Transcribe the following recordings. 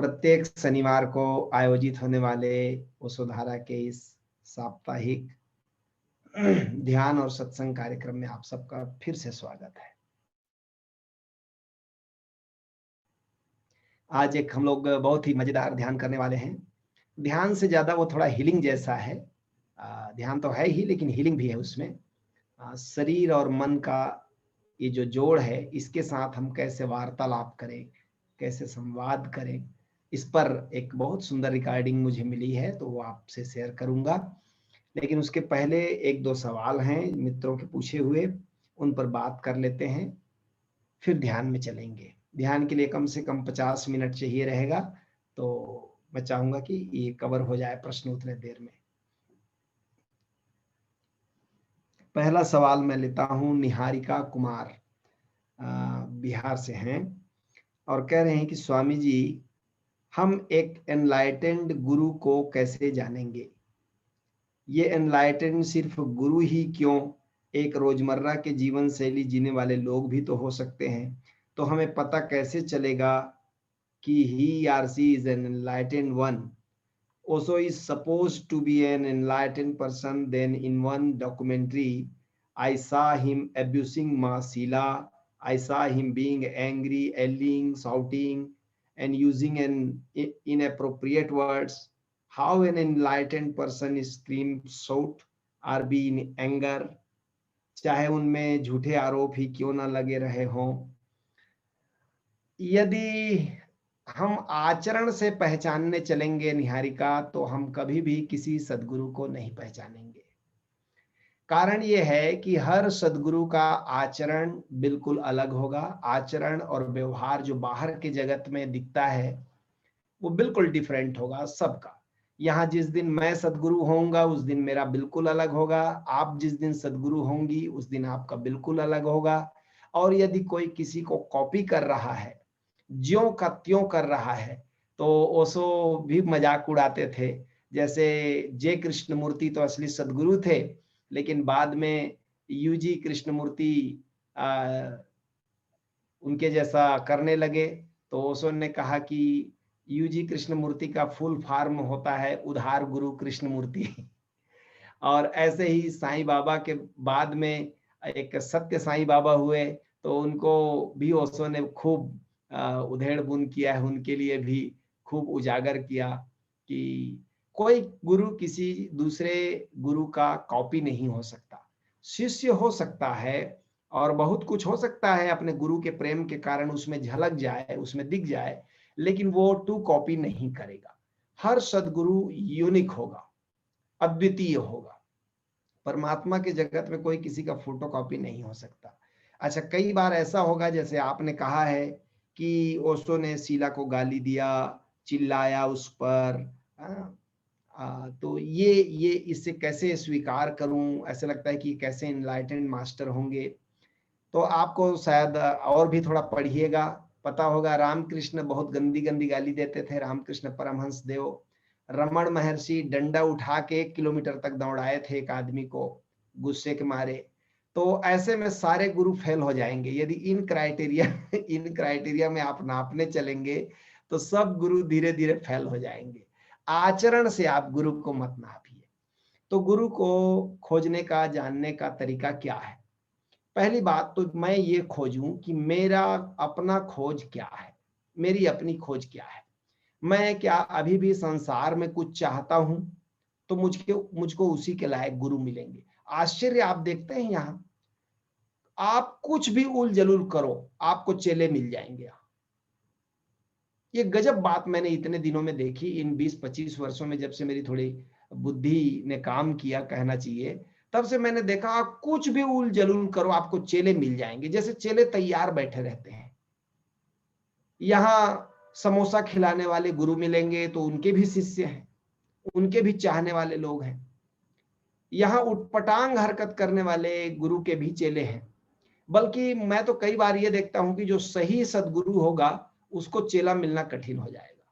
प्रत्येक शनिवार को आयोजित होने वाले वसुधारा के इस साप्ताहिक ध्यान और सत्संग कार्यक्रम में आप सबका फिर से स्वागत है। आज एक हम लोग बहुत ही मजेदार ध्यान करने वाले हैं। ध्यान से ज्यादा वो थोड़ा हीलिंग जैसा है। ध्यान तो है ही, लेकिन हीलिंग भी है उसमें। शरीर और मन का ये जो जोड़ है, इसके साथ हम कैसे वार्तालाप करें, कैसे संवाद करें, इस पर एक बहुत सुंदर रिकॉर्डिंग मुझे मिली है, तो वो आपसे शेयर करूंगा। लेकिन उसके पहले एक दो सवाल हैं मित्रों के पूछे हुए, उन पर बात कर लेते हैं, फिर ध्यान में चलेंगे। ध्यान के लिए कम से कम 50 मिनट चाहिए रहेगा, तो मैं चाहूंगा कि ये कवर हो जाए प्रश्न उतने देर में। पहला सवाल मैं लेता हूं, निहारिका कुमार बिहार से हैं और कह रहे हैं कि स्वामी जी, हम एक एनलाइटेंड गुरु को कैसे जानेंगे? ये एनलाइटेंड सिर्फ गुरु ही क्यों, एक रोजमर्रा के जीवन शैली जीने वाले लोग भी तो हो सकते हैं। तो हमें पता कैसे चलेगा कि he or she is an enlightened one? Osho is supposed to be an enlightened person. Then in one documentary, I saw him abusing Ma Sheela. I saw him being angry, yelling, shouting, and using inappropriate words. How an enlightened person is scream, shout, or be in anger, चाहे उनमें झूठे आरोप ही क्यों ना लगे रहे हों। यदि हम आचरण से पहचानने चलेंगे निहारिका, तो हम कभी भी किसी सद्गुरु को नहीं पहचानेंगे। कारण ये है कि हर सद्गुरु का आचरण बिल्कुल अलग होगा। आचरण और व्यवहार जो बाहर के जगत में दिखता है, वो बिल्कुल डिफरेंट होगा सबका। यहाँ जिस दिन मैं सद्गुरु होऊंगा, उस दिन मेरा बिल्कुल अलग होगा। आप जिस दिन सद्गुरु होंगी, उस दिन आपका बिल्कुल अलग होगा। और यदि कोई किसी को कॉपी कर रहा है, ज्यों का त्यों कर रहा है, तो ओशो भी मजाक उड़ाते थे। जैसे जे कृष्णमूर्ति तो असली सद्गुरु थे, लेकिन बाद में यूजी कृष्णमूर्ति उनके जैसा करने लगे। तो ओशो ने कहा कि यूजी कृष्णमूर्ति का फुल फॉर्म होता है उधार गुरु कृष्णमूर्ति। और ऐसे ही साईं बाबा के बाद में एक सत्य साईं बाबा हुए, तो उनको भी ओशो ने खूब उधेड़ बुन किया है, उनके लिए भी खूब उजागर किया कि कोई गुरु किसी दूसरे गुरु का कॉपी नहीं हो सकता। शिष्य हो सकता है और बहुत कुछ हो सकता है अपने गुरु के प्रेम के कारण उसमें झलक जाए, उसमें दिख जाए, लेकिन वो टू कॉपी नहीं करेगा। हर सद्गुरु यूनिक होगा, अद्वितीय होगा। परमात्मा के जगत में कोई किसी का फोटोकॉपी नहीं हो सकता। अच्छा, कई बार ऐसा होगा जैसे आपने कहा है कि ओशो ने शीला को गाली दिया, चिल्लाया उस पर। तो ये इससे कैसे स्वीकार करूं? ऐसे लगता है कि कैसे एनलाइटेंड मास्टर होंगे। तो आपको शायद और भी थोड़ा पढ़िएगा, पता होगा रामकृष्ण बहुत गंदी गंदी गाली देते थे। रामकृष्ण परमहंस देव, रमण महर्षि डंडा उठा के 1 किलोमीटर तक दौड़ाए थे एक आदमी को गुस्से के मारे। तो ऐसे में सारे गुरु फेल हो जाएंगे। यदि इन क्राइटेरिया में आप नापने चलेंगे, तो सब गुरु धीरे धीरे फेल हो जाएंगे। आचरण से आप गुरु को मत नापिए। तो गुरु को खोजने का, जानने का तरीका क्या है? पहली बात तो मैं ये खोजूं कि मेरा अपना खोज क्या है, मेरी अपनी खोज क्या है। मैं क्या अभी भी संसार में कुछ चाहता हूं, तो मुझको उसी के लायक गुरु मिलेंगे। आश्चर्य आप देखते हैं, यहां आप कुछ भी उल जलूल करो, आपको चेले मिल जाएंगे। ये गजब बात मैंने इतने दिनों में देखी, इन 20-25 वर्षों में, जब से मेरी थोड़ी बुद्धि ने काम किया कहना चाहिए, तब से मैंने देखा कुछ भी उल जलूल करो, आपको चेले मिल जाएंगे। जैसे चेले तैयार बैठे रहते हैं। यहाँ समोसा खिलाने वाले गुरु मिलेंगे तो उनके भी शिष्य हैं, उनके भी चाहने वाले लोग हैं। यहाँ उटपटांग हरकत करने वाले गुरु के भी चेले हैं। बल्कि मैं तो कई बार ये देखता हूं कि जो सही सद्गुरु होगा, उसको चेला मिलना कठिन हो जाएगा,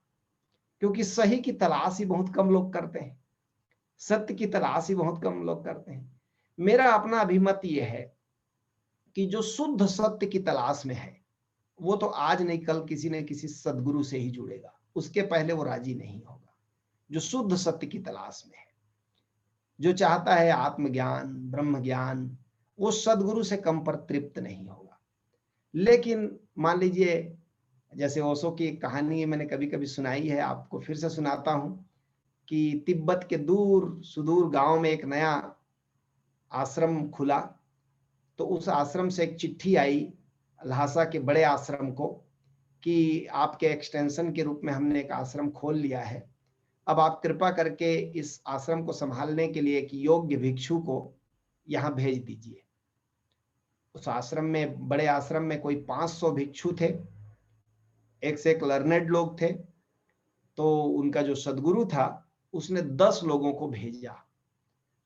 क्योंकि सही की तलाश ही बहुत कम लोग करते हैं, सत्य की तलाश ही बहुत कम लोग करते हैं। मेरा अपना अभिमत यह है कि जो शुद्ध सत्य की तलाश में है, वो तो आज नहीं कल किसी न किसी सद्गुरु से ही जुड़ेगा। उसके पहले वो राजी नहीं होगा। जो शुद्ध सत्य की तलाश में है, जो चाहता है आत्मज्ञान, ब्रह्म ज्ञान, वो सदगुरु से कम पर तृप्त नहीं होगा। लेकिन मान लीजिए, जैसे ओशो की एक कहानी मैंने कभी कभी सुनाई है, आपको फिर से सुनाता हूं, कि तिब्बत के दूर सुदूर गांव में एक नया आश्रम खुला। तो उस आश्रम से एक चिट्ठी आई ल्हासा के बड़े आश्रम को, कि आपके एक्सटेंशन के रूप में हमने एक आश्रम खोल लिया है, अब आप कृपा करके इस आश्रम को संभालने के लिए एक योग्य भिक्षु को यहाँ भेज दीजिए। उस आश्रम में, बड़े आश्रम में कोई 500 भिक्षु थे, एक से एक लर्नेड लोग थे। तो उनका जो सदगुरु था उसने 10 लोगों को भेजा।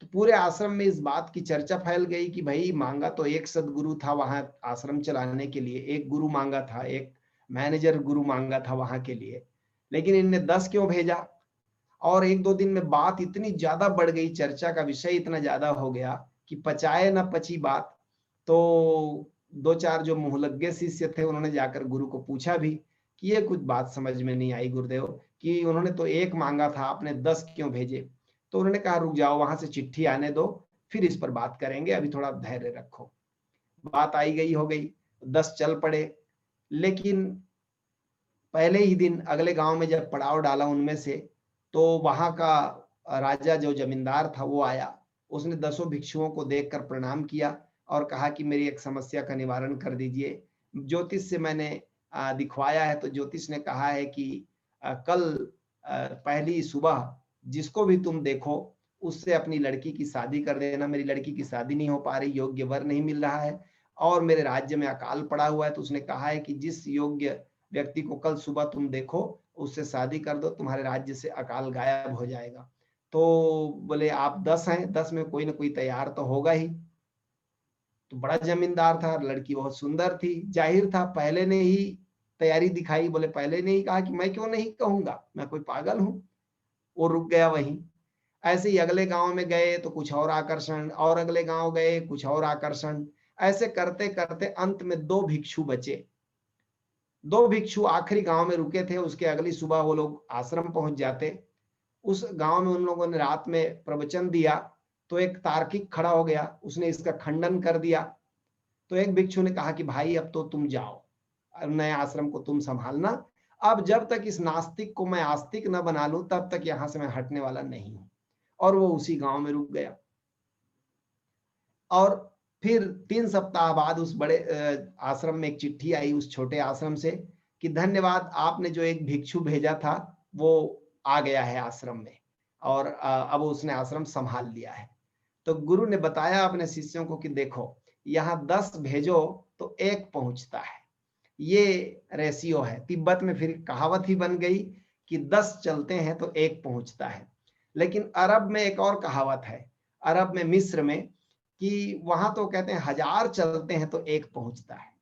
तो पूरे आश्रम में इस बात की चर्चा फैल गई कि भाई मांगा तो एक सदगुरु था वहां आश्रम चलाने के लिए, एक गुरु मांगा था, एक मैनेजर गुरु मांगा था वहां के लिए, लेकिन इनने 10 क्यों भेजा। और 1-2 दिन में बात इतनी ज्यादा बढ़ गई, चर्चा का विषय इतना ज्यादा हो गया कि पचाए ना पची बात। तो 2-4 जो मुंहलग्गे शिष्य थे उन्होंने जाकर गुरु को पूछा भी कि ये कुछ बात समझ में नहीं आई गुरुदेव, कि उन्होंने तो एक मांगा था, आपने 10 क्यों भेजे। तो उन्होंने कहा रुक जाओ, वहां से चिट्ठी आने दो, फिर इस पर बात करेंगे, अभी थोड़ा धैर्य रखो। बात आई गई हो गई, 10 चल पड़े। लेकिन पहले ही दिन अगले गांव में जब पड़ाव डाला उनमें से, तो वहां का राजा जो जमींदार था वो आया। उसने 10 भिक्षुओं को देखकर प्रणाम किया और कहा कि मेरी एक समस्या का निवारण कर दीजिए। ज्योतिष से मैंने दिखवाया है, तो ज्योतिष ने कहा है कि कल पहली सुबह जिसको भी तुम देखो उससे अपनी लड़की की शादी कर देना। मेरी लड़की की शादी नहीं हो पा रही, योग्य वर नहीं मिल रहा है, और मेरे राज्य में अकाल पड़ा हुआ है। तो उसने कहा है कि जिस योग्य व्यक्ति को कल सुबह तुम देखो उससे शादी कर दो, तुम्हारे राज्य से अकाल गायब हो जाएगा। तो बोले आप 10 हैं, 10 में कोई ना कोई तैयार तो होगा ही। तो बड़ा जमींदार था, लड़की बहुत सुंदर थी, जाहिर था पहले ने ही तैयारी दिखाई। बोले पहले ने ही कहा कि मैं क्यों नहीं कहूंगा, मैं कोई पागल हूं। वो रुक गया वहीं। ऐसे ही अगले गांव में गए तो कुछ और आकर्षण, और अगले गांव गए कुछ और आकर्षण। ऐसे करते करते अंत में 2 भिक्षु बचे। 2 भिक्षु आखिरी गांव में रुके थे, उसके अगली सुबह वो लोग आश्रम पहुंच जाते। उस गांव में उन लोगों ने रात में प्रवचन दिया, तो एक तार्किक खड़ा हो गया, उसने इसका खंडन कर दिया। तो एक भिक्षु ने कहा कि भाई अब तो तुम जाओ, नए आश्रम को तुम संभालना, अब जब तक इस नास्तिक को मैं आस्तिक न बना लूं तब तक यहां से मैं हटने वाला नहीं हूं। और वो उसी गांव में रुक गया। और फिर 3 सप्ताह बाद उस बड़े आश्रम में एक चिट्ठी आई उस छोटे आश्रम से कि धन्यवाद, आपने जो एक भिक्षु भेजा था वो आ गया है आश्रम में, और अब उसने आश्रम संभाल लिया है। तो गुरु ने बताया अपने शिष्यों को कि देखो, यहाँ 10 भेजो तो एक पहुंचता है, ये रेशियो है। तिब्बत में फिर कहावत ही बन गई कि 10 चलते हैं तो एक पहुंचता है। लेकिन अरब में एक और कहावत है, अरब में, मिस्र में, कि वहां तो कहते हैं 1000 चलते हैं तो एक पहुंचता है।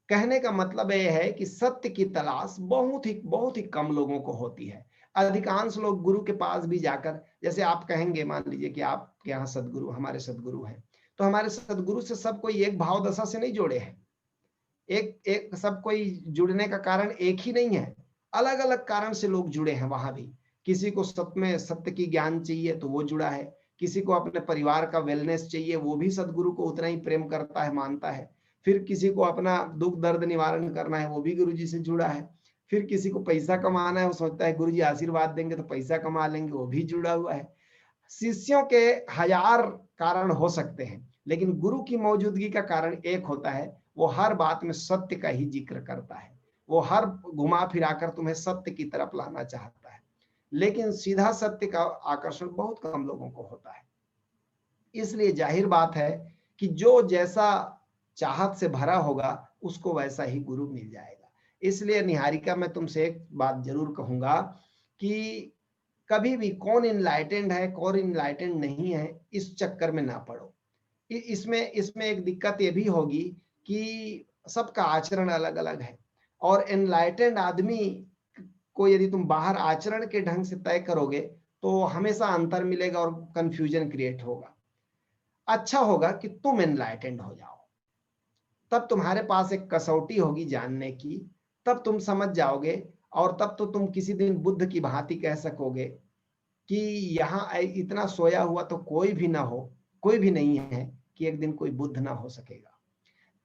कहने का मतलब यह है कि सत्य की तलाश बहुत ही कम लोगों को होती है। अधिकांश लोग गुरु के पास भी जाकर, जैसे आप कहेंगे, मान लीजिए कि आपके यहाँ सदगुरु, हमारे सदगुरु हैं, तो हमारे सदगुरु से सब कोई एक भाव दशा से नहीं जुड़े हैं। एक एक सब कोई जुड़ने का कारण एक ही नहीं है, अलग अलग कारण से लोग जुड़े हैं वहां भी। किसी को सत्य की ज्ञान चाहिए तो वो जुड़ा है, किसी को अपने परिवार का वेलनेस चाहिए, वो भी सदगुरु को उतना ही प्रेम करता है, मानता है। फिर किसी को अपना दुख दर्द निवारण करना है, वो भी गुरु जी से जुड़ा है। फिर किसी को पैसा कमाना है, वो सोचता है गुरु जी आशीर्वाद देंगे तो पैसा कमा लेंगे, वो भी जुड़ा हुआ है। शिष्यों के 1000 कारण हो सकते हैं, लेकिन गुरु की मौजूदगी का कारण एक होता है, वो हर बात में सत्य का ही जिक्र करता है। वो हर घुमा फिराकर तुम्हें सत्य की तरफ लाना चाहता है। लेकिन सीधा सत्य का आकर्षण बहुत कम लोगों को होता है। इसलिए जाहिर बात है कि जो जैसा चाहत से भरा होगा उसको वैसा ही गुरु मिल जाएगा। इसलिए निहारिका, मैं तुमसे एक बात जरूर कहूंगा कि कभी भी कौन इनलाइटेंड है कौन इनलाइटेंड नहीं है इस चक्कर में ना पड़ो। इसमें एक दिक्कत ये भी होगी कि सबका आचरण अलग अलग है, और एनलाइटेंड आदमी को यदि तुम बाहर आचरण के ढंग से तय करोगे तो हमेशा अंतर मिलेगा और कंफ्यूजन क्रिएट होगा। अच्छा होगा कि तुम एनलाइटेंड हो जाओ, तब तुम्हारे पास एक कसौटी होगी जानने की, तब तुम समझ जाओगे और तब तो तुम किसी दिन बुद्ध की भांति कह सकोगे कि यहाँ इतना सोया हुआ तो कोई भी ना हो, कोई भी नहीं है कि एक दिन कोई बुद्ध ना हो सकेगा।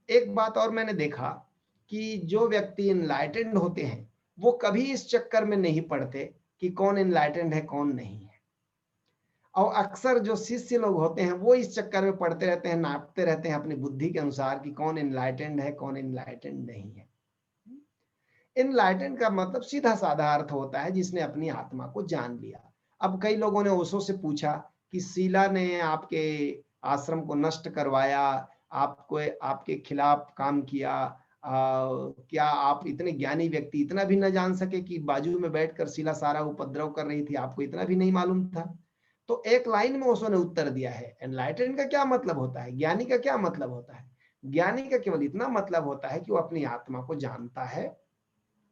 एक बात और मैंने देखा कि जो व्यक्ति इनलाइटेंड होते हैं वो कभी इस चक्कर में नहीं पड़ते कि कौन इनलाइटेंड है कौन नहीं है। और अक्सर जो शिष्य लोग होते हैं वो इस चक्कर में पड़ते रहते हैं, नापते रहते हैं अपनी बुद्धि के अनुसार कि कौन इनलाइटेंड है कौन इनलाइटेंड नहीं है। इनलाइटेंड का मतलब सीधा साधा अर्थ होता है जिसने अपनी आत्मा को जान लिया। अब कई लोगों ने ओशो से पूछा कि शीला ने आपके आश्रम को नष्ट करवाया, आपको आपके खिलाफ काम किया, क्या आप इतने ज्ञानी व्यक्ति इतना भी न जान सके कि बाजू में बैठकर शीला सारा उपद्रव कर रही थी, आपको इतना भी नहीं मालूम था? तो एक लाइन में ओशो ने उत्तर दिया है, एनलाइटेंड का क्या मतलब होता है, ज्ञानी का क्या मतलब होता है? ज्ञानी का केवल इतना मतलब होता है कि वो अपनी आत्मा को जानता है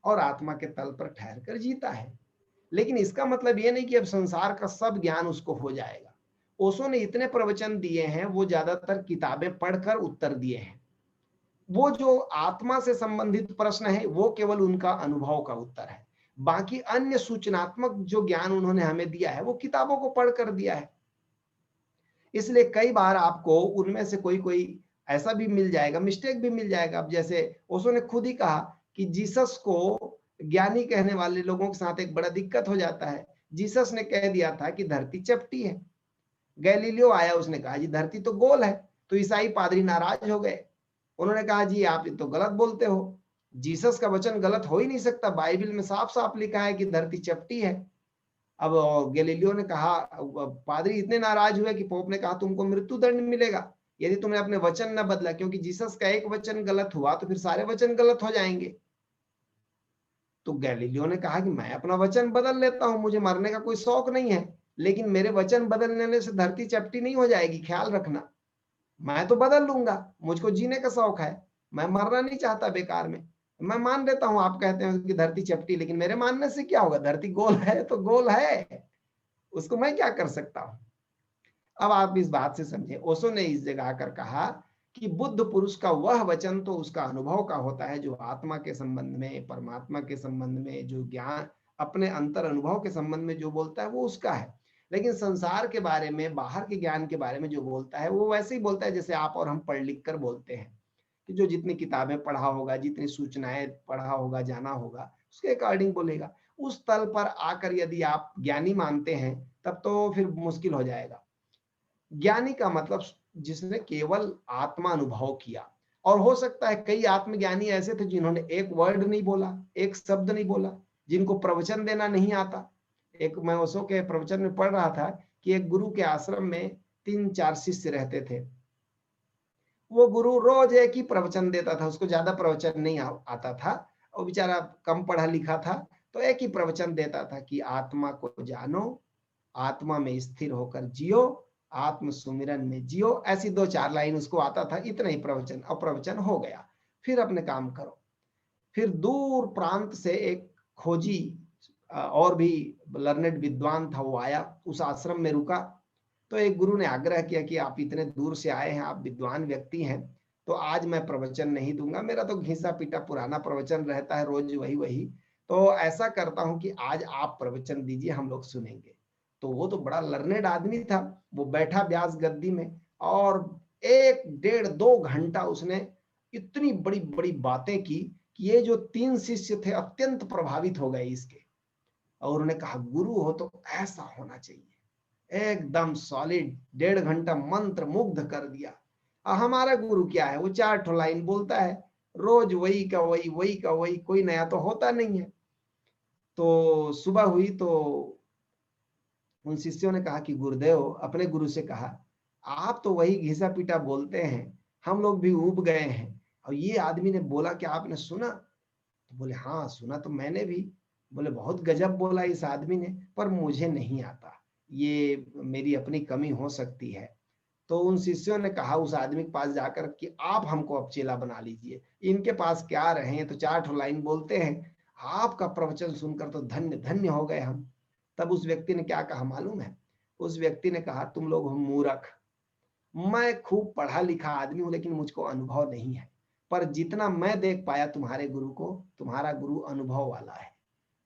और आत्मा के तल पर ठहर कर जीता है। लेकिन इसका मतलब ये नहीं कि अब संसार का सब ज्ञान उसको हो जाएगा। ओशो ने इतने प्रवचन दिए हैं, वो ज्यादातर किताबें पढ़कर उत्तर दिए हैं। वो जो आत्मा से संबंधित प्रश्न है वो केवल उनका अनुभव का उत्तर है। बाकी अन्य सूचनात्मक जो ज्ञान उन्होंने हमें दिया है वो किताबों को पढ़कर दिया है। इसलिए कई बार आपको उनमें से कोई कोई ऐसा भी मिल जाएगा, मिस्टेक भी मिल जाएगा। अब जैसे ओशो ने खुद ही कहा कि जीसस को ज्ञानी कहने वाले लोगों के साथ एक बड़ा दिक्कत हो जाता है। जीसस ने कह दिया था कि धरती चपटी है। गैलीलियो आया, उसने कहा जी धरती तो गोल है। तो ईसाई पादरी नाराज हो गए। उन्होंने कहा जी आप तो गलत बोलते हो, जीसस का वचन गलत हो ही नहीं सकता, बाइबल में साफ साफ लिखा है कि धरती चपटी है। अब गैलीलियो ने कहा, पादरी इतने नाराज हुए कि पोप ने कहा तुमको मृत्यु दंड मिलेगा यदि तुमने अपने वचन न बदला, क्योंकि जीसस का एक वचन गलत हुआ तो फिर सारे वचन गलत हो जाएंगे। तो गैलीलियो ने कहा कि मैं अपना वचन बदल लेता हूं, मुझे मरने का कोई शौक नहीं है, लेकिन मेरे वचन बदलने से धरती चपटी नहीं हो जाएगी, ख्याल रखना। मैं तो बदल लूंगा, मुझको जीने का शौक है, मैं मरना नहीं चाहता बेकार में। मैं मान लेता हूं आप कहते हैं कि धरती चपटी, लेकिन मेरे मानने से क्या होगा, धरती गोल है तो गोल है, उसको मैं क्या कर सकता हूं। अब आप इस बात से समझे, ओशो ने इस जगह आकर कहा कि बुद्ध पुरुष का वह वचन तो उसका अनुभव का होता है जो आत्मा के संबंध में, परमात्मा के संबंध में, जो ज्ञान अपने अंतर अनुभव के संबंध में जो बोलता है वो उसका है। लेकिन संसार के बारे में, बाहर के ज्ञान के बारे में जो बोलता है वो वैसे ही बोलता है जैसे आप और हम पढ़ लिख कर बोलते हैं, कि जो जितनी किताबें पढ़ा होगा, जितनी सूचनाएं पढ़ा होगा, जाना होगा, उसके अकॉर्डिंग बोलेगा। उस तल पर आकर यदि आप ज्ञानी मानते हैं तब तो फिर मुश्किल हो जाएगा। ज्ञानी का मतलब जिसने केवल आत्मा अनुभव किया। और हो सकता है कई आत्मज्ञानी ऐसे थे जिन्होंने एक वर्ड नहीं बोला, एक शब्द नहीं बोला, जिनको प्रवचन देना नहीं आता। एक मैं ओशो के प्रवचन में पढ़ रहा था कि एक गुरु के आश्रम में 3-4 शिष्य रहते थे। वो गुरु रोज एक ही प्रवचन देता था, उसको ज्यादा प्रवचन नहीं आता था, और बेचारा कम पढ़ा लिखा था। तो एक ही प्रवचन देता था कि आत्मा को जानो, आत्मा में स्थिर होकर जियो, आत्म सुमिरन में जियो। ऐसी 2-4 लाइन उसको आता था, इतना ही प्रवचन, और प्रवचन हो गया, फिर अपने काम करो। फिर दूर प्रांत से एक खोजी और भी लर्नेड विद्वान था, वो आया, उस आश्रम में रुका। तो एक गुरु ने आग्रह किया कि आप इतने दूर से आए हैं, आप विद्वान व्यक्ति हैं, तो आज मैं प्रवचन नहीं दूंगा, मेरा तो घिसा पीटा पुराना प्रवचन रहता है, रोज वही वही। तो ऐसा करता हूं कि आज आप प्रवचन दीजिए, हम लोग सुनेंगे। तो वो तो बड़ा लर्नेड आदमी था, वो बैठा व्यास गद्दी में, और 1-1.5-2 घंटा उसने इतनी बड़ी बड़ी बातें की कि ये जो 3 शिष्य थे अत्यंत प्रभावित हो गए इसके। और उन्होंने कहा गुरु हो तो ऐसा होना चाहिए, एकदम सॉलिड। 1.5 घंटा मंत्र मुग्ध कर दिया। हमारा गुरु क्या है, वो 4 लाइन बोलता है, रोज वही का वही, वही का वही, कोई नया तो होता नहीं है। तो सुबह हुई तो उन शिष्यों ने कहा कि गुरुदेव, अपने गुरु से कहा, आप तो वही घिसा पीटा बोलते हैं, हम लोग भी ऊब गए हैं, और ये आदमी ने बोला कि आपने सुना? तो बोले हाँ सुना तो मैंने भी। बोले बहुत गजब बोला इस आदमी ने, पर मुझे नहीं आता, ये मेरी अपनी कमी हो सकती है। तो उन शिष्यों ने कहा उस आदमी के पास जाकर कि आप हमको अब चेला बना लीजिए, इनके पास क्या रहे, तो 4 लाइन बोलते हैं, आपका प्रवचन सुनकर तो धन्य धन्य हो गए हम। तब उस व्यक्ति ने क्या कहा मालूम है? उस व्यक्ति ने कहा तुम लोग हो मूर्ख, मैं खूब पढ़ा लिखा आदमी हूं लेकिन मुझको अनुभव नहीं है, पर जितना मैं देख पाया तुम्हारे गुरु को, तुम्हारा गुरु अनुभव वाला है।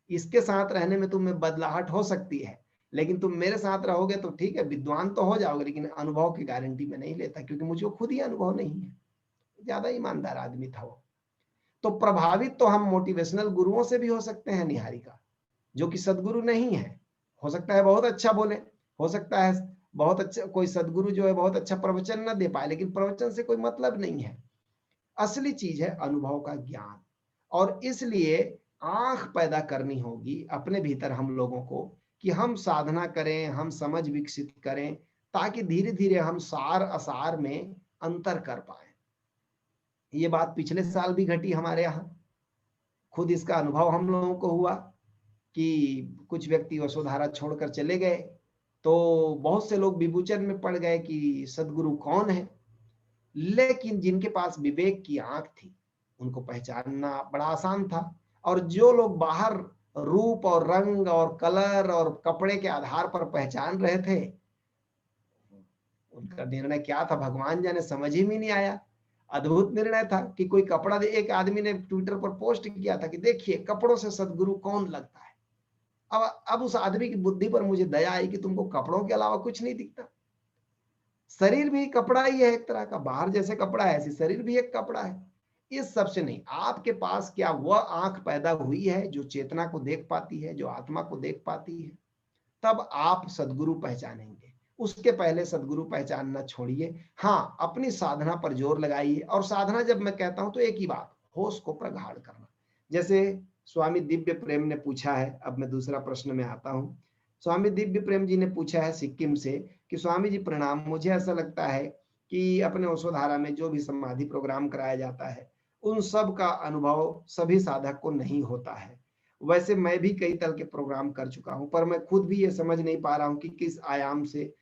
इसके साथ रहने में तुम्हें बदलाहट हो सकती है, लेकिन तुम मेरे साथ रहोगे तो ठीक है, विद्वान तो हो जाओगे, लेकिन अनुभव की गारंटी मैं नहीं लेता, क्योंकि मुझे खुद ही अनुभव नहीं है। ज्यादा ईमानदार आदमी था वो। तो प्रभावित तो हम मोटिवेशनल गुरुओं से भी हो सकते हैं निहारिका, जो कि सदगुरु नहीं है। हो सकता है बहुत अच्छा बोले, हो सकता है बहुत अच्छा कोई सदगुरु जो है बहुत अच्छा प्रवचन न दे पाए, लेकिन प्रवचन से कोई मतलब नहीं है। असली चीज है अनुभव का ज्ञान। और इसलिए आंख पैदा करनी होगी अपने भीतर हम लोगों को, कि हम साधना करें, हम समझ विकसित करें, ताकि धीरे धीरे हम सार असार में अंतर कर पाए। ये बात पिछले साल भी घटी हमारे यहाँ, खुद इसका अनुभव हम लोगों को हुआ कि कुछ व्यक्ति वसुधारा छोड़कर चले गए, तो बहुत से लोग विभूचन में पड़ गए कि सदगुरु कौन है। लेकिन जिनके पास विवेक की आंख थी, उनको पहचानना बड़ा आसान था। और जो लोग बाहर रूप और रंग और कलर और कपड़े के आधार पर पहचान रहे थे, उनका निर्णय क्या था भगवान जाने, समझ ही में नहीं आया। अद्भुत निर्णय था कि कोई कपड़ा दे, एक आदमी ने ट्विटर पर पोस्ट किया था कि देखिए कपड़ों से सदगुरु कौन लगता है। अब उस आदमी की बुद्धि पर मुझे दया आई कि तुमको कपड़ों के अलावा कुछ नहीं दिखता। शरीर भी कपड़ा ही है एक तरह का, बाहर जैसे कपड़ा है ऐसे शरीर भी एक कपड़ा है। इस सबसे नहीं, आपके पास क्या वह आंख पैदा हुई है जो चेतना को देख पाती है, जो आत्मा को देख पाती है, तब आप सदगुरु पहचानेंगे। उसके पहले सदगुरु पहचानना छोड़िए। हाँ, अपनी साधना पर जोर लगाइए। और साधना जब मैं कहता हूं तो एक ही बात, होश को प्रगाढ़ करना। जैसे स्वामी दिव्य प्रेम ने पूछा है, अब मैं दूसरा प्रश्न में आता हूं। स्वामी दिव्य प्रेम जी ने पूछा है सिक्किम से कि स्वामी जी प्रणाम, मुझे ऐसा लगता है कि अपने ओशोधारा में जो भी समाधि प्रोग्राम कराया जाता है, उन सब का अनुभव सभी साधक को नहीं होता है। वैसे मैं भी कई तरह के प्रोग्राम कर चुका हूं, पर मैं खुद भी ये समझ नहीं पा रहा हूं कि किस आयाम से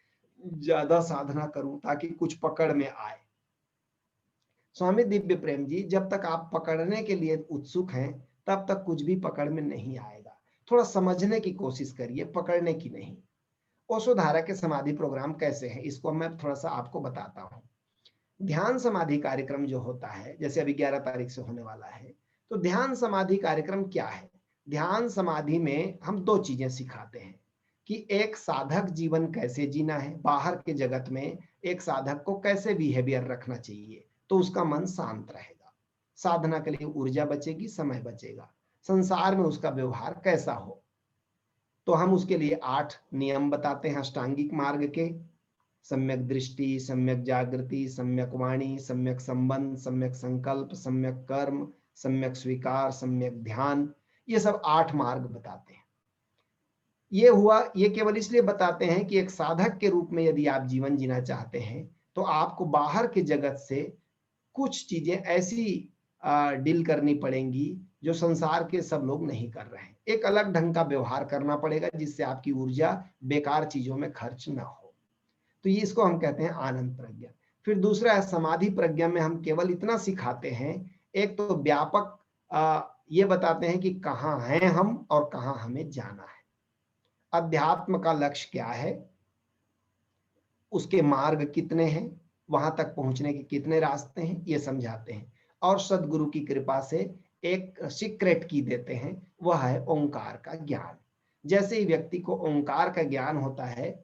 ज्यादा साधना करूं ताकि कुछ पकड़ में आए। स्वामी दिव्य प्रेम जी, जब तक आप पकड़ने के लिए उत्सुक हैं, तब तक कुछ भी पकड़ में नहीं आएगा। थोड़ा समझने की कोशिश करिए, पकड़ने की नहीं। ओशोधारा के समाधि प्रोग्राम कैसे हैं, इसको मैं थोड़ा सा आपको बताता हूँ। ध्यान समाधि कार्यक्रम जो होता है, जैसे अभी 11 तारीख से होने वाला है, तो ध्यान समाधि कार्यक्रम क्या है? ध्यान समाधि में हम दो चीजें सिखाते हैं कि एक साधक जीवन कैसे जीना है, बाहर के जगत में एक साधक को कैसे बिहेवियर रखना चाहिए तो उसका मन शांत रहेगा, साधना के लिए ऊर्जा बचेगी, समय बचेगा, संसार में उसका व्यवहार कैसा हो। तो हम उसके लिए 8 नियम बताते हैं अष्टांगिक मार्ग के। सम्यक दृष्टि, सम्यक जागृति, सम्यक वाणी, सम्यक संबंध, सम्यक संकल्प, सम्यक कर्म, सम्यक स्वीकार, सम्यक ध्यान, ये सब 8 मार्ग बताते हैं। ये हुआ, ये केवल इसलिए बताते हैं कि एक साधक के रूप में यदि आप जीवन जीना चाहते हैं तो आपको बाहर के जगत से कुछ चीजें ऐसी डील करनी पड़ेंगी जो संसार के सब लोग नहीं कर रहे हैं। एक अलग ढंग का व्यवहार करना पड़ेगा जिससे आपकी ऊर्जा बेकार चीजों में खर्च ना हो। तो ये इसको हम कहते हैं आनंद प्रज्ञा। फिर दूसरा है समाधि प्रज्ञा में हम केवल इतना सिखाते हैं, एक तो व्यापक ये बताते हैं कि कहाँ हैं हम और कहाँ हमें जाना है, अध्यात्म का लक्ष्य क्या है, उसके मार्ग कितने हैं, वहां तक पहुंचने के कितने रास्ते हैं, ये समझाते हैं। और सदगुरु की कृपा से एक सीक्रेट की देते हैं, वह है ओंकार का ज्ञान। जैसे ही व्यक्ति को ओंकार का ज्ञान होता है,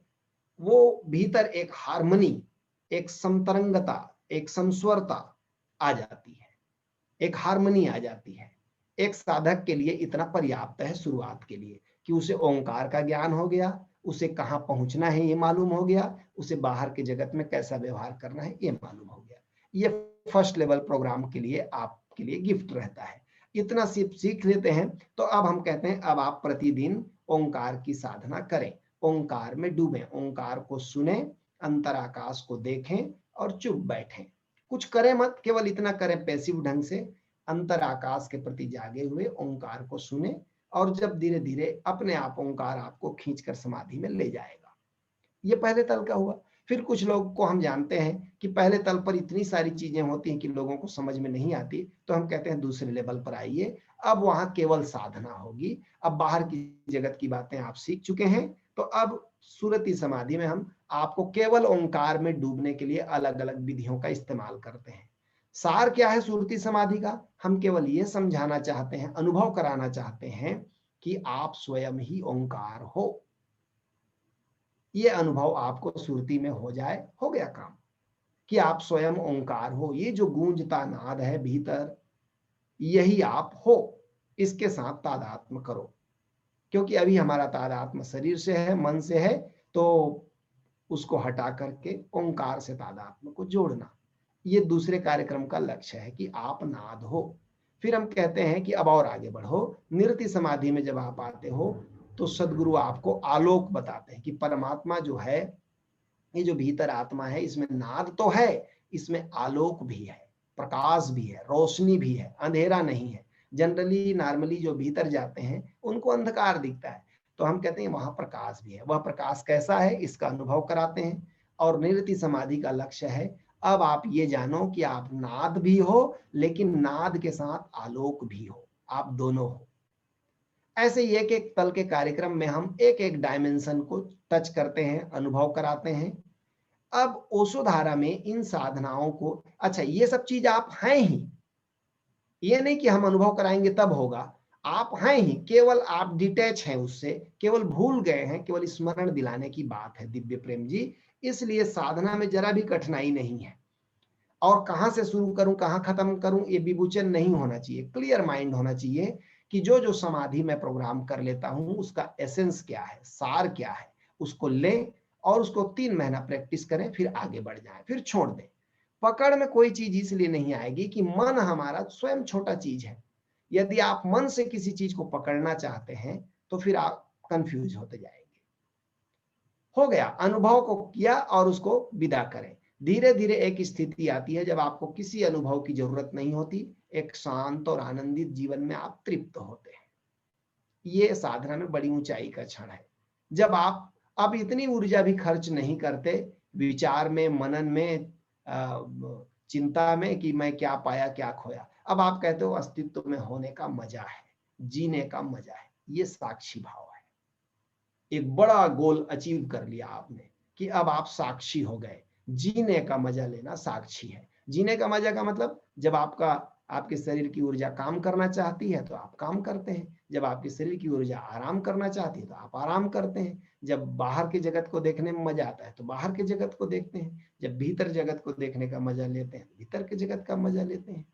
वो भीतर एक हार्मनी, एक समतरंगता, एक समस्वरता आ जाती है, एक हार्मनी आ जाती है। एक साधक के लिए इतना पर्याप्त है शुरुआत के लिए कि उसे ओंकार का ज्ञान हो गया, उसे कहाँ पहुंचना है ये मालूम हो गया, उसे बाहर के जगत में कैसा व्यवहार करना है ये मालूम हो गया। ये फर्स्ट लेवल प्रोग्राम के लिए आपके लिए गिफ्ट रहता है। इतना सिर्फ सीख लेते हैं तो अब हम कहते हैं अब आप प्रतिदिन ओंकार की साधना करें, ओंकार में डूबें, ओंकार को सुने, अंतराकाश को देखें और चुप बैठें, कुछ करें मत, केवल इतना करें पैसिव ढंग से, अंतराकाश के प्रति जागे हुए ओंकार को सुने, और जब धीरे धीरे अपने आप ओंकार आपको खींचकर समाधि में ले जाएगा। ये पहले तल का हुआ। फिर कुछ लोग को हम जानते हैं कि पहले तल पर इतनी सारी चीजें होती हैं कि लोगों को समझ में नहीं आती, तो हम कहते हैं दूसरे लेवल पर आइए, अब वहां केवल साधना होगी। अब बाहर की जगत की बातें आप सीख चुके हैं, तो अब सुरति समाधि में हम आपको केवल ओंकार में डूबने के लिए अलग अलग विधियों का इस्तेमाल करते हैं। सार क्या है सुरति समाधि का? हम केवल ये समझाना चाहते हैं, अनुभव कराना चाहते हैं कि आप स्वयं ही ओंकार हो। ये अनुभव आपको सुरती में हो जाए, हो गया काम, कि आप स्वयं ओंकार हो। ये जो गूंजता नाद है भीतर, यही आप हो। इसके साथ तादात्म्य करो, क्योंकि अभी हमारा तादात्म्य शरीर से है, मन से है, तो उसको हटा करके ओंकार से तादात्म्य को जोड़ना, ये दूसरे कार्यक्रम का लक्ष्य है कि आप नाद हो। फिर हम कहते हैं कि अब और आगे बढ़ो। निरति समाधि में जब आप आते हो तो सदगुरु आपको आलोक बताते हैं कि परमात्मा जो है, ये जो भीतर आत्मा है, इसमें नाद तो है, इसमें आलोक भी है, प्रकाश भी है, रोशनी भी है, अंधेरा नहीं है। जनरली नॉर्मली जो भीतर जाते हैं उनको अंधकार दिखता है, तो हम कहते हैं वहां प्रकाश भी है। वह प्रकाश कैसा है, इसका अनुभव कराते हैं। और निरति समाधि का लक्ष्य है, अब आप ये जानो कि आप नाद भी हो, लेकिन नाद के साथ आलोक भी हो, आप दोनों हो। ऐसे ही एक एक तल के कार्यक्रम में हम एक एक डायमेंशन को टच करते हैं, अनुभव कराते हैं। अब ओशो धारा में इन साधनाओं को, अच्छा ये सब चीज आप हैं ही, ये नहीं कि हम अनुभव कराएंगे तब होगा, आप हैं ही, केवल आप डिटैच हैं उससे, केवल भूल गए हैं, केवल स्मरण दिलाने की बात है दिव्य प्रेम जी। इसलिए साधना में जरा भी कठिनाई नहीं है, और कहां से शुरू करूं कहां खत्म करूं ये विभूचन नहीं होना चाहिए। क्लियर माइंड होना चाहिए कि जो जो समाधि में प्रोग्राम कर लेता हूं उसका एसेंस क्या है, सार क्या है, उसको लें और उसको 3 महीना प्रैक्टिस करें, फिर आगे बढ़ जाएं, फिर छोड़ दें। पकड़ में कोई चीज इसलिए नहीं आएगी कि मन हमारा स्वयं छोटा चीज है। यदि आप मन से किसी चीज को पकड़ना चाहते हैं तो फिर आप कंफ्यूज होते जाएंगे। हो गया, अनुभव को किया और उसको विदा करें। धीरे धीरे एक स्थिति आती है जब आपको किसी अनुभव की जरूरत नहीं होती, एक शांत और आनंदित जीवन में आप तृप्त होते हैं। ये साधना में बड़ी ऊंचाई का क्षण है, जब आप अब इतनी ऊर्जा भी खर्च नहीं करते विचार में, मनन में, चिंता में कि मैं क्या पाया क्या खोया। अब आप कहते हो अस्तित्व में होने का मजा है, जीने का मजा है, ये साक्षी भाव है। एक बड़ा गोल अचीव कर लिया आपने कि अब आप साक्षी हो गए। जीने का मजा लेना साक्षी है। जीने का मजा का मतलब, जब आपके शरीर की ऊर्जा काम करना चाहती है तो आप काम करते हैं, जब आपके शरीर की ऊर्जा आराम करना चाहती है तो आप आराम करते हैं, जब बाहर के जगत को देखने में मजा आता है तो बाहर के जगत को देखते हैं, जब भीतर जगत को देखने का मजा लेते हैं भीतर के जगत का मजा लेते हैं।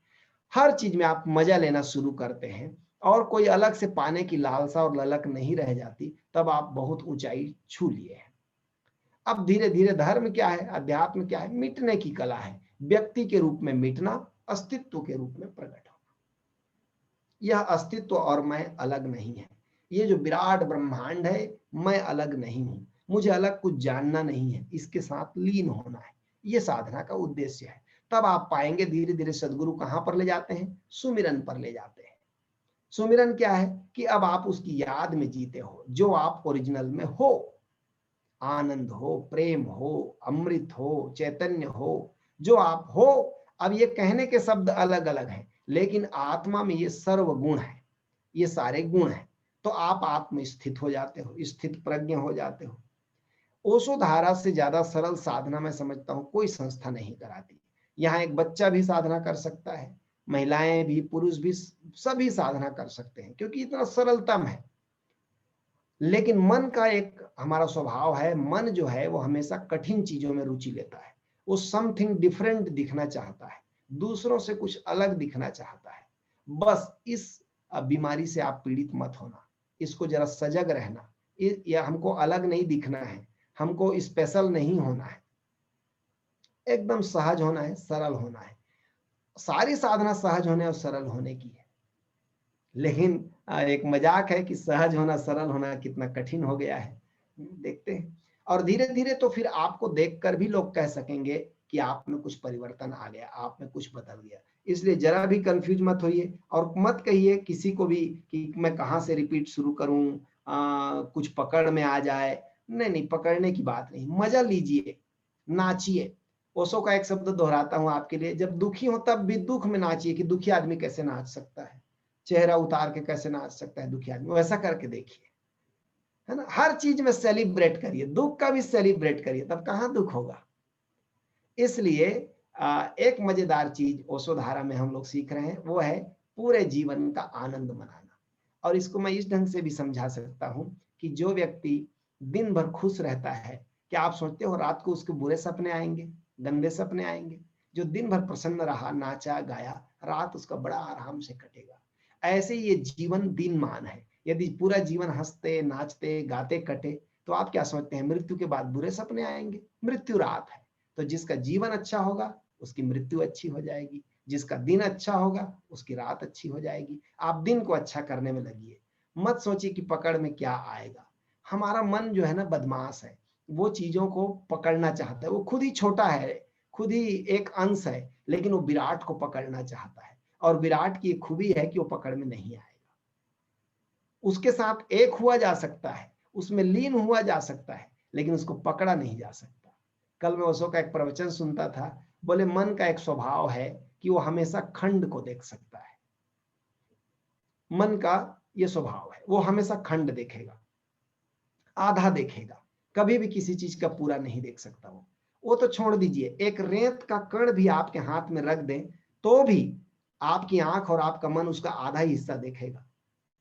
हर चीज में आप मजा लेना शुरू करते हैं और कोई अलग से पाने की लालसा और ललक नहीं रह जाती, तब आप बहुत ऊंचाई छू लिए हैं। अब धीरे धीरे धर्म क्या है, अध्यात्म क्या है, मिटने की कला है। व्यक्ति के रूप में मिटना, अस्तित्व के रूप में प्रकट होना। यह अस्तित्व और मैं अलग नहीं है। ये जो विराट ब्रह्मांड है, मैं अलग नहीं हूं, मुझे अलग कुछ जानना नहीं है, इसके साथ लीन होना है। ये साधना का उद्देश्य है। तब आप पाएंगे धीरे धीरे सदगुरु कहां पर ले जाते हैं, सुमिरन पर ले जाते हैं। सुमिरन क्या है कि अब आप उसकी याद में जीते हो जो आप ओरिजिनल में हो। आनंद हो, प्रेम हो, अमृत हो, चैतन्य हो, जो आप हो। अब ये कहने के शब्द अलग अलग हैं, लेकिन आत्मा में ये सर्व गुण है, ये सारे गुण हैं। तो आप आत्म स्थित हो जाते हो, स्थित प्रज्ञ हो जाते हो। ओशो धारा से ज्यादा सरल साधना मैं समझता हूं कोई संस्था नहीं कराती। यहाँ एक बच्चा भी साधना कर सकता है, महिलाएं भी, पुरुष भी, सभी साधना कर सकते हैं, क्योंकि इतना सरलतम है। लेकिन मन का एक हमारा स्वभाव है, मन जो है वो हमेशा कठिन चीजों में रुचि लेता है। वो समथिंग डिफरेंट दिखना चाहता है, दूसरों से कुछ अलग दिखना चाहता है। बस इस बीमारी से आप पीड़ित मत होना, इसको जरा सजग रहना। या हमको अलग नहीं दिखना है, हमको स्पेशल नहीं होना है, एकदम सहज होना है, सरल होना है। सारी साधना सहज होने और सरल होने की है। लेकिन एक मजाक है कि सहज होना सरल होना कितना कठिन हो गया है, देखते हैं। और धीरे धीरे तो फिर आपको देखकर भी लोग कह सकेंगे कि आप में कुछ परिवर्तन आ गया, आप में कुछ बदल गया। इसलिए जरा भी कंफ्यूज मत होइए और मत कहिए किसी को भी कि मैं कहाँ से रिपीट शुरू करूं, कुछ पकड़ में आ जाए। नहीं नहीं, पकड़ने की बात नहीं, मजा लीजिए, नाचिए। ओशो का एक शब्द दोहराता हूं आपके लिए, जब दुखी हो तब भी दुख में नाचिए, कि दुखी आदमी कैसे नाच सकता है, चेहरा उतार के कैसे नाच सकता है दुखी आदमी, वैसा करके देखिए, है ना। हर चीज में सेलिब्रेट करिए, दुख का भी सेलिब्रेट करिए, तब कहां दुख होगा। इसलिए एक मजेदार चीज ओशो धारा में हम लोग सीख रहे हैं, वो है पूरे जीवन का आनंद मनाना। और इसको मैं इस ढंग से भी समझा सकता हूं कि जो व्यक्ति दिन भर खुश रहता है, क्या आप सोचते हो रात को उसके बुरे सपने आएंगे, गंदे सपने आएंगे? जो दिन भर प्रसन्न रहा, नाचा गाया, रात उसका बड़ा आराम से कटेगा। ऐसे ये जीवन दिनमान है। यदि पूरा जीवन हंसते नाचते गाते कटे तो आप क्या सोचते हैं मृत्यु के बाद बुरे सपने आएंगे? मृत्यु रात है। तो जिसका जीवन अच्छा होगा उसकी मृत्यु अच्छी हो जाएगी, जिसका दिन अच्छा होगा उसकी रात अच्छी हो जाएगी। आप दिन को अच्छा करने में लगिए, मत सोचिए कि पकड़ में क्या आएगा। हमारा मन जो है ना बदमाश है, वो चीजों को पकड़ना चाहता है। वो खुद ही छोटा है, खुद ही एक अंश है, लेकिन वो विराट को पकड़ना चाहता है। और विराट की एक खूबी है कि वो पकड़ में नहीं आएगा। उसके साथ एक हुआ जा सकता है, उसमें लीन हुआ जा सकता है, लेकिन उसको पकड़ा नहीं जा सकता। कल मैं ओशो का एक प्रवचन सुनता था, बोले मन का एक स्वभाव है कि वो हमेशा खंड को देख सकता है। मन का ये स्वभाव है, वो हमेशा खंड देखेगा, आधा देखेगा, कभी भी किसी चीज का पूरा नहीं देख सकता। वो तो छोड़ दीजिए, एक रेत का कण भी आपके हाथ में रख दें तो भी आपकी आंख और आपका मन उसका आधा ही हिस्सा देखेगा,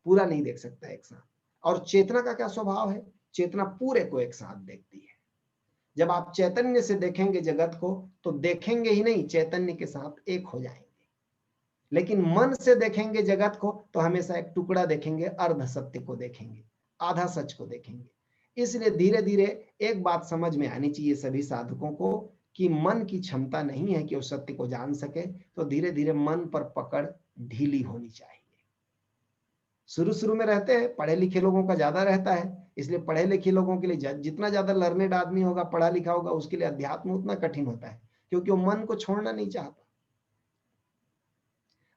पूरा नहीं देख सकता एक साथ। और चेतना का क्या स्वभाव है? चेतना पूरे को एक साथ देखती है। जब आप चैतन्य से देखेंगे जगत को तो देखेंगे ही नहीं, चैतन्य के साथ एक हो जाएंगे। लेकिन मन से देखेंगे जगत को तो हमेशा एक टुकड़ा देखेंगे, अर्ध सत्य को देखेंगे, आधा सच को देखेंगे। इसलिए धीरे धीरे एक बात समझ में आनी चाहिए सभी साधकों को कि मन की क्षमता नहीं है कि वो सत्य को जान सके। तो धीरे धीरे मन पर पकड़ ढीली होनी चाहिए। शुरू शुरू में रहते हैं, पढ़े लिखे लोगों का ज्यादा रहता है, इसलिए पढ़े लिखे लोगों के लिए जितना ज्यादा लर्नेड आदमी होगा, पढ़ा लिखा होगा, उसके लिए अध्यात्म उतना कठिन होता है, क्योंकि वो मन को छोड़ना नहीं चाहता।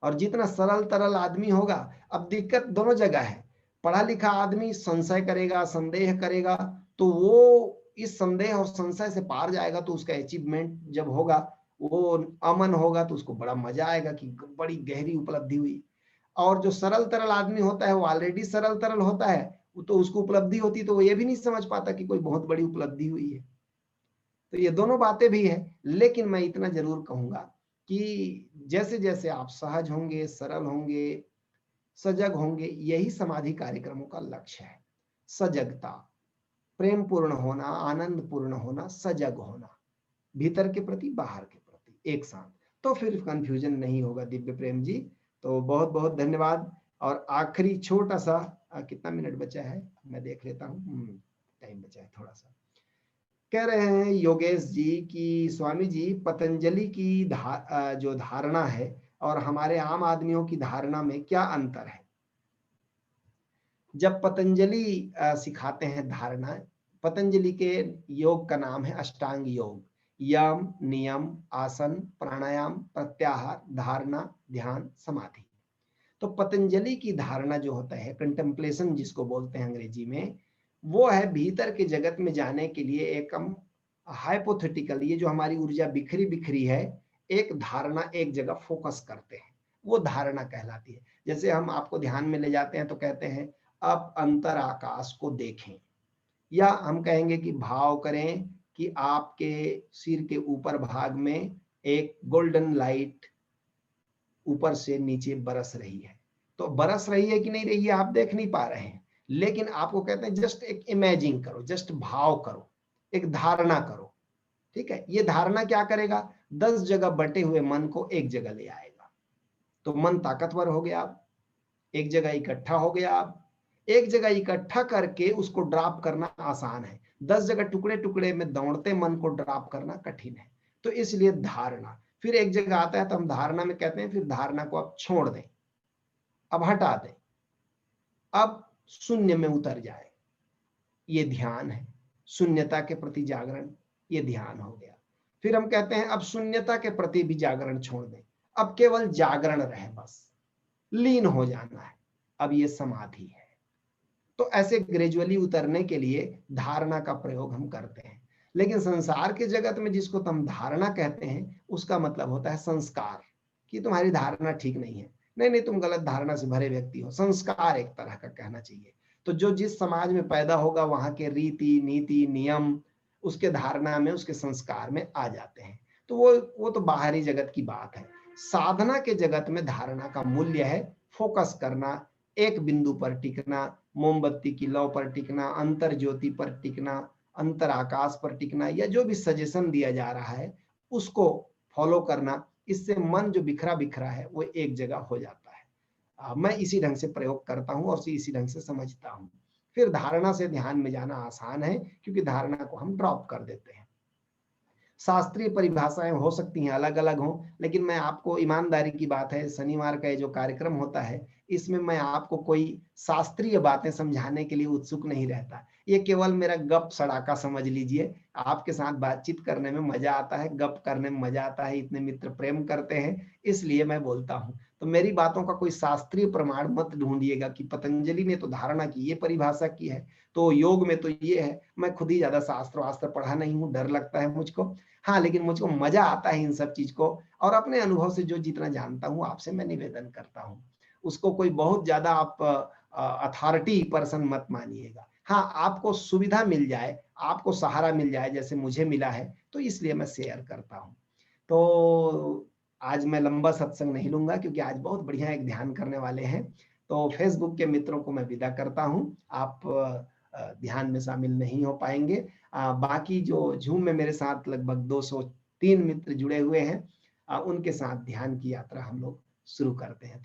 और जितना सरल तरल आदमी होगा, अब दिक्कत दोनों जगह है। पढ़ा लिखा आदमी संशय करेगा, संदेह करेगा, तो वो इस संदेह और संशय से पार जाएगा, तो उसका अचीवमेंट जब होगा, वो अमन होगा, तो उसको बड़ा मजा आएगा कि बड़ी गहरी उपलब्धि हुई। और जो सरल तरल आदमी होता है, वो ऑलरेडी सरल तरल होता है, तो उसको उपलब्धि होती तो वो ये भी नहीं समझ पाता कि कोई बहुत बड़ी उपलब्धि हुई है। तो ये दोनों बातें भी है। लेकिन मैं इतना जरूर कहूंगा कि जैसे जैसे आप सहज होंगे, सरल होंगे, सजग होंगे, यही समाधि कार्यक्रमों का लक्ष्य है। सजगता, प्रेम पूर्ण होना, आनंद पूर्ण होना, सजग होना, भीतर के प्रति बाहर के प्रति एक साथ। तो फिर कंफ्यूजन नहीं होगा दिव्य प्रेम जी। तो बहुत बहुत धन्यवाद। और आखिरी छोटा सा कितना मिनट बचा है मैं देख लेता हूँ, टाइम बचा है थोड़ा सा। कह रहे हैं योगेश जी कि स्वामी जी पतंजलि की जो धारणा है और हमारे आम आदमियों की धारणा में क्या अंतर है? जब पतंजलि सिखाते हैं धारणा, पतंजलि के योग का नाम है अष्टांग योग। यम, नियम, आसन, प्राणायाम, प्रत्याहार, धारणा, ध्यान, समाधि। तो पतंजलि की धारणा जो होता है, कंटेम्पलेशन जिसको बोलते हैं अंग्रेजी में, वो है भीतर के जगत में जाने के लिए एक हम हाइपोथेटिकल, ये जो हमारी ऊर्जा बिखरी बिखरी है, एक धारणा एक जगह फोकस करते हैं, वो धारणा कहलाती है। जैसे हम आपको ध्यान में ले जाते हैं तो कहते हैं अब अंतर आकाश को देखें, या हम कहेंगे कि भाव करें कि आपके सिर के ऊपर भाग में एक गोल्डन लाइट ऊपर से नीचे बरस रही है। तो बरस रही है कि नहीं रही है आप देख नहीं पा रहे हैं, लेकिन आपको कहते हैं जस्ट एक इमेजिन करो, जस्ट भाव करो, एक धारणा करो। ठीक है, ये धारणा क्या करेगा? 10 जगह बटे हुए मन को एक जगह ले आएगा। तो मन ताकतवर हो गया, आप एक जगह इकट्ठा हो गया। आप एक जगह इकट्ठा करके उसको ड्रॉप करना आसान है, 10 जगह टुकड़े टुकड़े में दौड़ते मन को ड्रॉप करना कठिन है। तो इसलिए धारणा फिर एक जगह आता है तो हम धारणा में कहते हैं फिर धारणा को अब छोड़ दें, अब हटा दें, अब शून्य में उतर जाए, ये ध्यान है। शून्यता के प्रति जागरण, ये ध्यान हो गया। फिर हम कहते हैं अब शून्यता के प्रति भी जागरण छोड़ दें, अब केवल जागरण रहे, बस लीन हो जाना है, अब ये समाधि है। तो ऐसे ग्रेजुअली उतरने के लिए धारणा का प्रयोग हम करते हैं। लेकिन संसार के जगत में जिसको हम धारणा कहते हैं, उसका मतलब होता है संस्कार, कि तुम्हारी धारणा ठीक नहीं है, नहीं नहीं तुम गलत धारणा से भरे व्यक्ति हो, संस्कार एक तरह का कहना चाहिए। तो जो जिस समाज में पैदा होगा वहां के रीति नीति नियम उसके धारणा में, उसके संस्कार में आ जाते हैं। तो वो तो बाहरी जगत की बात है। साधना के जगत में धारणा का मूल्य है फोकस करना, एक बिंदु पर टिकना, मोमबत्ती की लौ पर टिकना, अंतर ज्योति पर टिकना, अंतर आकाश पर टिकना, या जो भी सजेशन दिया जा रहा है उसको फॉलो करना, इससे मन जो बिखरा बिखरा है वो एक जगह हो जाता है। मैं इसी ढंग से प्रयोग करता हूँ और इसी ढंग से समझता हूँ। फिर धारणा से ध्यान में जाना आसान है, क्योंकि धारणा को हम ड्रॉप कर देते हैं। शास्त्रीय परिभाषाएं हो सकती हैं अलग अलग हों, लेकिन मैं आपको, ईमानदारी की बात है, शनिवार का ये जो कार्यक्रम होता है इसमें मैं आपको कोई शास्त्रीय बातें समझाने के लिए उत्सुक नहीं रहता। ये केवल मेरा गप सड़ाका समझ लीजिए। आपके साथ बातचीत करने में मजा आता है, गप करने में मजा आता है, इतने मित्र प्रेम करते हैं, इसलिए मैं बोलता हूँ। तो मेरी बातों का कोई शास्त्रीय प्रमाण मत ढूंढिएगा कि पतंजलि ने तो धारणा की ये परिभाषा की है, तो योग में तो ये है। मैं खुद ही ज्यादा शास्त्र वास्त्र पढ़ा नहीं हूँ, डर लगता है मुझको। हाँ, लेकिन मुझको मजा आता है इन सब चीज को, और अपने अनुभव से जो जितना जानता हूँ आपसे मैं निवेदन करता हूँ। उसको कोई बहुत ज्यादा आप अथॉरिटी पर्सन मत मानिएगा। हाँ, आपको सुविधा मिल जाए, आपको सहारा मिल जाए जैसे मुझे मिला है, तो इसलिए मैं शेयर करता हूँ। तो आज मैं लंबा सत्संग नहीं लूंगा, क्योंकि आज बहुत बढ़िया एक ध्यान करने वाले हैं। तो फेसबुक के मित्रों को मैं विदा करता हूँ। आप ध्यान में शामिल नहीं हो पाएंगे। बाकी जो जूम में मेरे साथ लगभग 203 मित्र जुड़े हुए हैं, उनके साथ ध्यान की यात्रा हम लोग शुरू करते हैं।